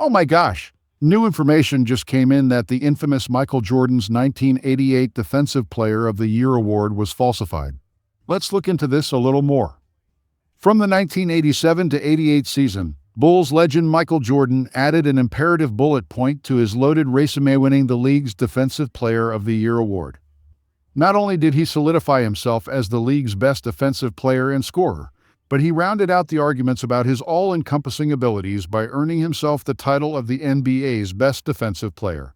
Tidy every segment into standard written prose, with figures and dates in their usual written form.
Oh my gosh! New information just came in that the infamous Micheal Jordan's 1988 Defensive Player of the Year award was falsified. Let's look into this a little more. From the 1987 to 88 season, Bulls legend Micheal Jordan added an imperative bullet point to his loaded resume, winning the league's Defensive Player of the Year award. Not only did he solidify himself as the league's best defensive player and scorer, but he rounded out the arguments about his all-encompassing abilities by earning himself the title of the NBA's best defensive player.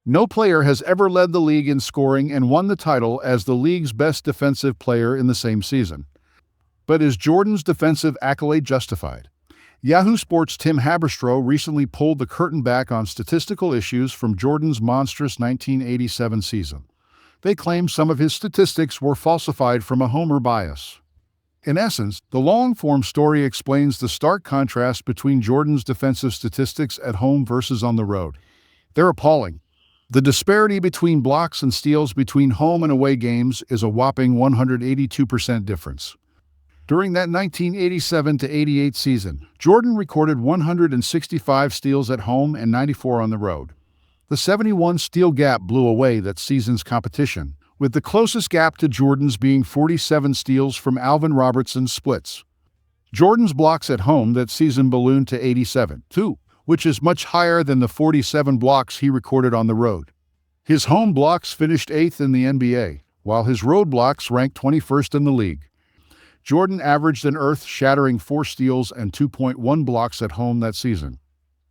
No player has ever led the league in scoring and won the title as the league's best defensive player in the same season. But is Jordan's defensive accolade justified? Yahoo Sports' Tim Haberstroh recently pulled the curtain back on statistical issues from Jordan's monstrous 1987 season. They claim some of his statistics were falsified from a homer bias. In essence, the long-form story explains the stark contrast between Jordan's defensive statistics at home versus on the road. They're appalling. The disparity between blocks and steals between home and away games is a whopping 182% difference. During that 1987-88 season, Jordan recorded 165 steals at home and 94 on the road. The 71 steal gap blew away that season's competition, with the closest gap to Jordan's being 47 steals from Alvin Robertson's splits. Jordan's blocks at home that season ballooned to 87, too, which is much higher than the 47 blocks he recorded on the road. His home blocks finished 8th in the NBA, while his road blocks ranked 21st in the league. Jordan averaged an earth-shattering 4 steals and 2.1 blocks at home that season.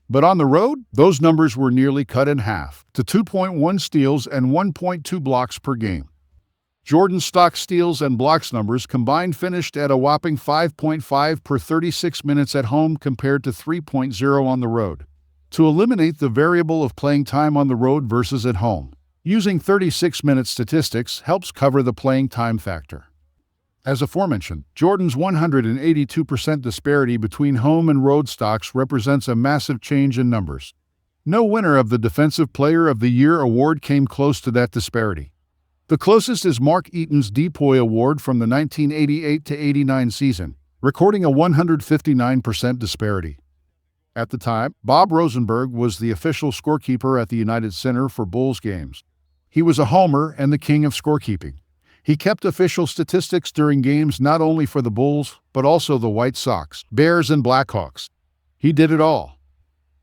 But on the road, those numbers were nearly cut in half, to 2.1 steals and 1.2 blocks per game. Jordan's stock steals and blocks numbers combined finished at a whopping 5.5 per 36 minutes at home compared to 3.0 on the road. To eliminate the variable of playing time on the road versus at home, using 36-minute statistics helps cover the playing time factor. As aforementioned, Jordan's 182% disparity between home and road stocks represents a massive change in numbers. No winner of the Defensive Player of the Year award came close to that disparity. The closest is Mark Eaton's Dpoy award from the 1988-89 season, recording a 159% disparity. At the time, Bob Rosenberg was the official scorekeeper at the United Center for Bulls games. He was a homer and the king of scorekeeping. He kept official statistics during games not only for the Bulls, but also the White Sox, Bears, and Blackhawks. He did it all.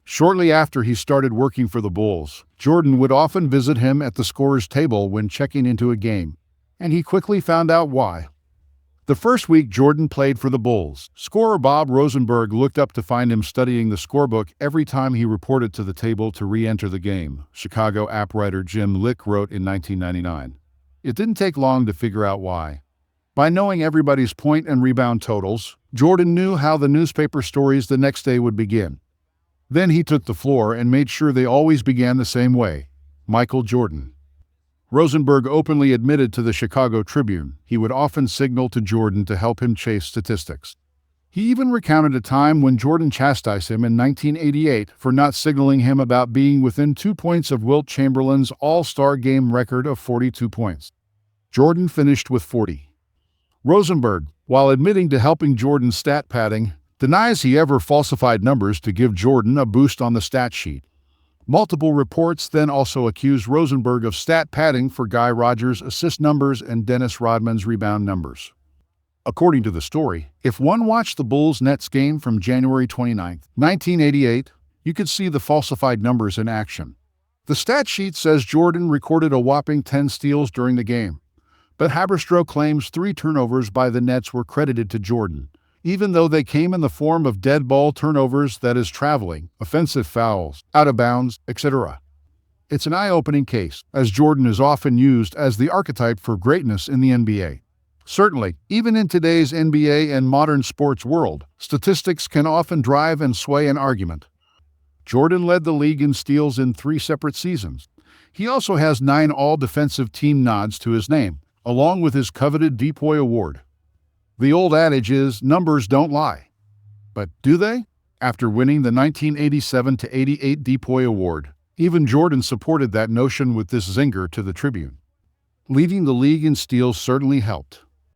Shortly after he started working for the Bulls, Jordan would often visit him at the scorer's table when checking into a game, and he quickly found out why. The first week Jordan played for the Bulls, scorer Bob Rosenberg looked up to find him studying the scorebook every time he reported to the table to re-enter the game, Chicago app writer Jim Lick wrote in 1999. It didn't take long to figure out why. By knowing everybody's point and rebound totals, Jordan knew how the newspaper stories the next day would begin. Then he took the floor and made sure they always began the same way: Micheal Jordan. Rosenberg openly admitted to the Chicago Tribune he would often signal to Jordan to help him chase statistics. He even recounted a time when Jordan chastised him in 1988 for not signaling him about being within 2 points of Wilt Chamberlain's All-Star Game record of 42 points. Jordan finished with 40. Rosenberg, while admitting to helping Jordan's stat padding, denies he ever falsified numbers to give Jordan a boost on the stat sheet. Multiple reports then also accused Rosenberg of stat padding for Guy Rodgers' assist numbers and Dennis Rodman's rebound numbers. According to the story, if one watched the Bulls-Nets game from January 29, 1988, you could see the falsified numbers in action. The stat sheet says Jordan recorded a whopping 10 steals during the game, but Haberstroh claims 3 turnovers by the Nets were credited to Jordan, even though they came in the form of dead ball turnovers, that is traveling, offensive fouls, out of bounds, etc. It's an eye-opening case, as Jordan is often used as the archetype for greatness in the NBA. Certainly, even in today's NBA and modern sports world, statistics can often drive and sway an argument. Jordan led the league in steals in 3 separate seasons. He also has 9 all-defensive team nods to his name, along with his coveted Dpoy award. The old adage is, numbers don't lie. But do they? After winning the 1987-88 Dpoy award, even Jordan supported that notion with this zinger to the Tribune. Leading the league in steals certainly helped.